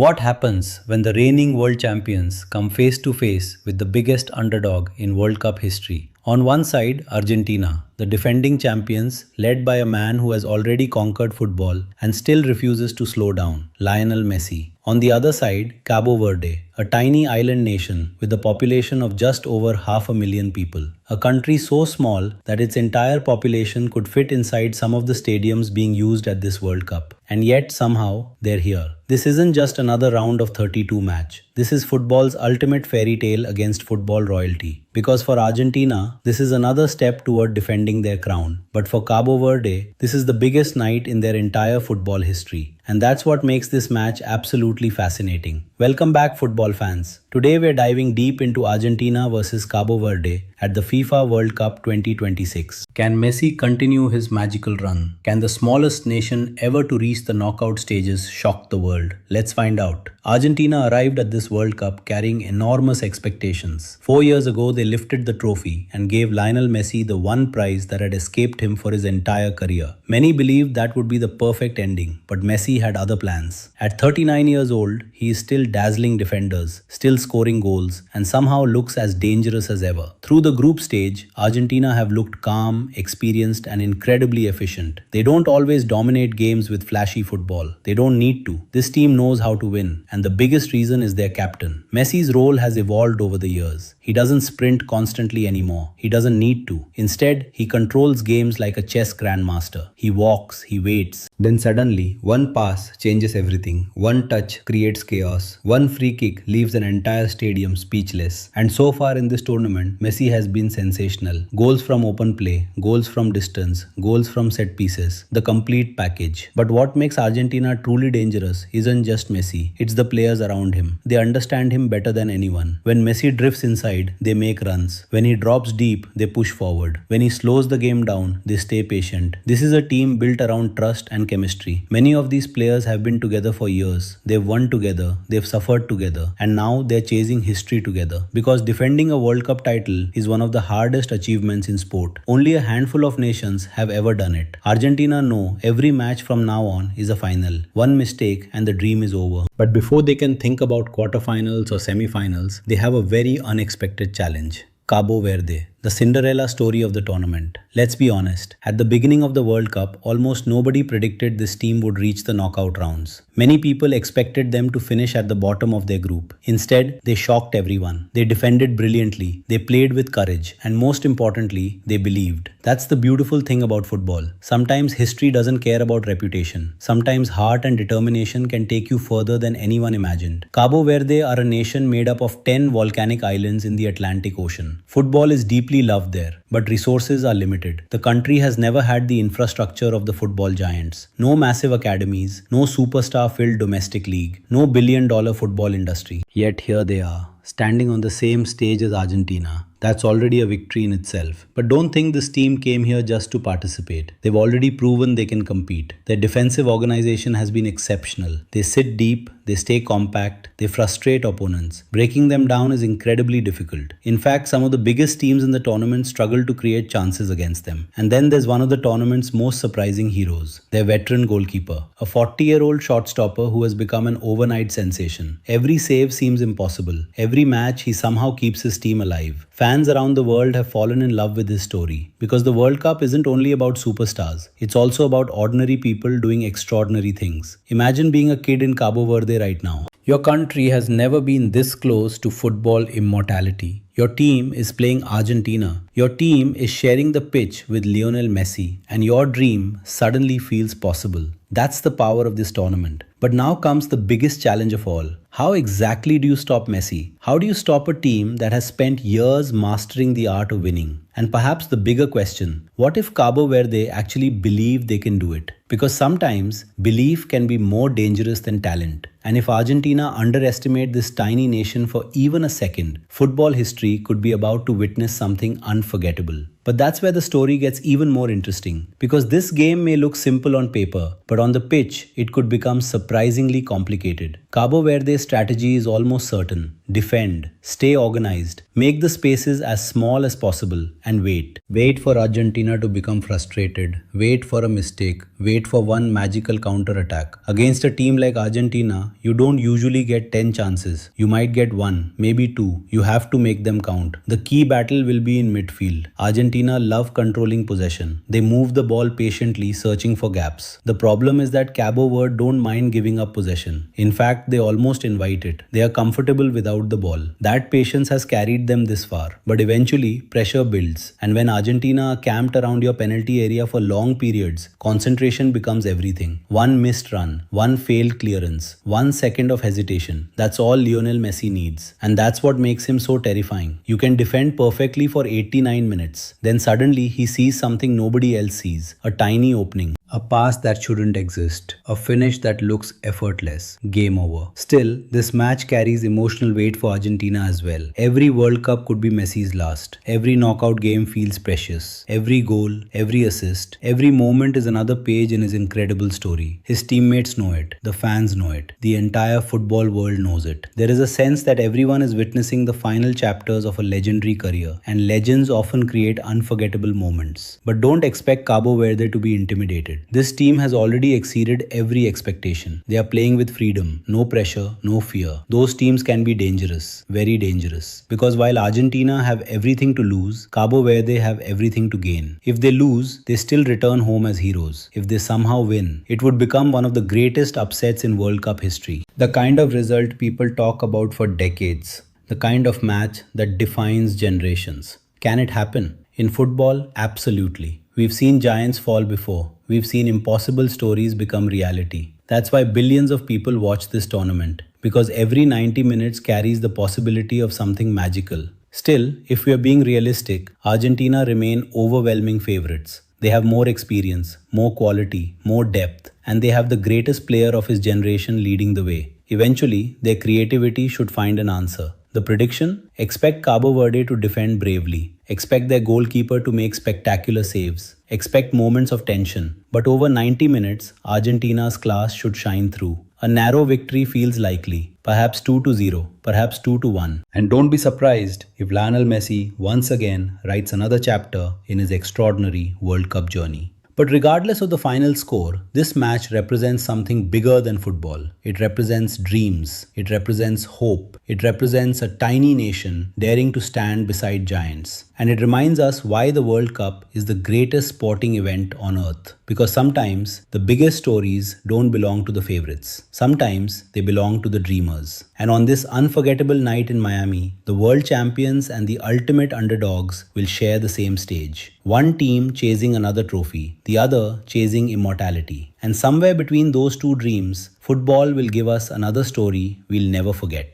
What happens when the reigning world champions come face to face with the biggest underdog in World Cup history? On one side, Argentina, the defending champions, led by a man who has already conquered football and still refuses to slow down, Lionel Messi. On the other side, Cabo Verde, a tiny island nation with a population of just over 500,000 people. A country so small that its entire population could fit inside some of the stadiums being used at this World Cup. And yet somehow they're here. This isn't just another round of 32 match. This is football's ultimate fairy tale against football royalty. Because for Argentina, this is another step toward defending their crown. But for Cabo Verde, this is the biggest night in their entire football history. And that's what makes this match absolutely fascinating. Welcome back, football fans. Today we're diving deep into Argentina versus Cabo Verde at the FIFA World Cup 2026. Can Messi continue his magical run? Can the smallest nation ever to reach the knockout stages shock the world? Let's find out. Argentina arrived at this World Cup carrying enormous expectations. 4 years ago, they lifted the trophy and gave Lionel Messi the one prize that had escaped him for his entire career. Many believed that would be the perfect ending, but Messi had other plans. At 39 years old, he is still dazzling defenders, still scoring goals, and somehow looks as dangerous as ever. Through the group stage, Argentina have looked calm, experienced, and incredibly efficient. They don't always dominate games with flashy football. They don't need to. This team knows how to win, and the biggest reason is their captain. Messi's role has evolved over the years. He doesn't sprint constantly anymore. He doesn't need to. Instead, he controls games like a chess grandmaster. He walks, he waits. Then suddenly, one pass changes everything. One touch creates chaos. One free kick leaves an entire stadium speechless. And so far in this tournament, Messi has been sensational. Goals from open play, goals from distance, goals from set pieces, the complete package. But what makes Argentina truly dangerous isn't just Messi, it's the players around him. They understand him better than anyone. When Messi drifts inside, they make runs. When he drops deep, they push forward. When he slows the game down, they stay patient. This is a team built around trust and chemistry. Many of these players have been together for years. They've won together, they've suffered together, and now they're chasing history together. Because defending a World Cup title is one of the hardest achievements in sport. Only a handful of nations have ever done it. Argentina know every match from now on is a final. One mistake and the dream is over. But before they can think about quarterfinals or semifinals, they have a very unexpected challenge. Cabo Verde, the Cinderella story of the tournament. Let's be honest, at the beginning of the World Cup, almost nobody predicted this team would reach the knockout rounds. Many people expected them to finish at the bottom of their group. Instead, they shocked everyone. They defended brilliantly, they played with courage, and most importantly, they believed. That's the beautiful thing about football. Sometimes history doesn't care about reputation. Sometimes heart and determination can take you further than anyone imagined. Cabo Verde are a nation made up of 10 volcanic islands in the Atlantic Ocean. Football is deeply loved there, but resources are limited. The country has never had the infrastructure of the football giants. No massive academies, no superstar-filled domestic league, no billion-dollar football industry. Yet here they are, standing on the same stage as Argentina. That's already a victory in itself. But don't think this team came here just to participate. They've already proven they can compete. Their defensive organization has been exceptional. They sit deep, they stay compact, they frustrate opponents. Breaking them down is incredibly difficult. In fact, some of the biggest teams in the tournament struggle to create chances against them. And then there's one of the tournament's most surprising heroes, their veteran goalkeeper, a 40-year-old shotstopper who has become an overnight sensation. Every save seems impossible. Every match, he somehow keeps his team alive. Fans around the world have fallen in love with his story because the World Cup isn't only about superstars. It's also about ordinary people doing extraordinary things. Imagine being a kid in Cabo Verde right now. Your country has never been this close to football immortality. Your team is playing Argentina. Your team is sharing the pitch with Lionel Messi, and your dream suddenly feels possible. That's the power of this tournament. But now comes the biggest challenge of all. How exactly do you stop Messi? How do you stop a team that has spent years mastering the art of winning? And perhaps the bigger question, what if Cabo Verde actually believe they can do it? Because sometimes belief can be more dangerous than talent. And if Argentina underestimate this tiny nation for even a second, football history could be about to witness something unforgettable. But that's where the story gets even more interesting. Because this game may look simple on paper, but on the pitch, it could become surprisingly complicated. Cabo Verde's strategy is almost certain. Defend, stay organized, make the spaces as small as possible, and wait. Wait for Argentina to become frustrated. Wait for a mistake. Wait for one magical counter-attack. Against a team like Argentina, Argentina, you don't usually get 10 chances. You might get one, maybe two. You have to make them count. The key battle will be in midfield. Argentina love controlling possession. They move the ball patiently, searching for gaps. The problem is that Cabo Verde don't mind giving up possession. In fact, they almost invite it. They are comfortable without the ball. That patience has carried them this far. But eventually, pressure builds. And when Argentina are camped around your penalty area for long periods, concentration becomes everything. One missed run, one failed clearance, 1 second of hesitation. That's all Lionel Messi needs. And that's what makes him so terrifying. You can defend perfectly for 89 minutes. Then suddenly he sees something nobody else sees. A tiny opening. A pass that shouldn't exist. A finish that looks effortless. Game over. Still, this match carries emotional weight for Argentina as well. Every World Cup could be Messi's last. Every knockout game feels precious. Every goal, every assist, every moment is another page in his incredible story. His teammates know it. The fans know it. The entire football world knows it. There is a sense that everyone is witnessing the final chapters of a legendary career, and legends often create unforgettable moments. But don't expect Cabo Verde to be intimidated. This team has already exceeded every expectation. They are playing with freedom, no pressure, no fear. Those teams can be dangerous, very dangerous. Because while Argentina have everything to lose, Cabo Verde have everything to gain. If they lose, they still return home as heroes. If they somehow win, it would become one of the greatest upsets in World Cup history. The kind of result people talk about for decades. The kind of match that defines generations. Can it happen? In football, absolutely. We've seen giants fall before. We've seen impossible stories become reality. That's why billions of people watch this tournament, because every 90 minutes carries the possibility of something magical. Still, if we are being realistic, Argentina remain overwhelming favorites. They have more experience, more quality, more depth, and they have the greatest player of his generation leading the way. Eventually, their creativity should find an answer. The prediction? Expect Cabo Verde to defend bravely. Expect their goalkeeper to make spectacular saves. Expect moments of tension. But over 90 minutes, Argentina's class should shine through. A narrow victory feels likely. Perhaps 2-0, perhaps 2-1. And don't be surprised if Lionel Messi once again writes another chapter in his extraordinary World Cup journey. But regardless of the final score, this match represents something bigger than football. It represents dreams. It represents hope. It represents a tiny nation daring to stand beside giants. And it reminds us why the World Cup is the greatest sporting event on earth. Because sometimes the biggest stories don't belong to the favorites. Sometimes they belong to the dreamers. And on this unforgettable night in Miami, the world champions and the ultimate underdogs will share the same stage. One team chasing another trophy, the other chasing immortality. And somewhere between those two dreams, football will give us another story we'll never forget.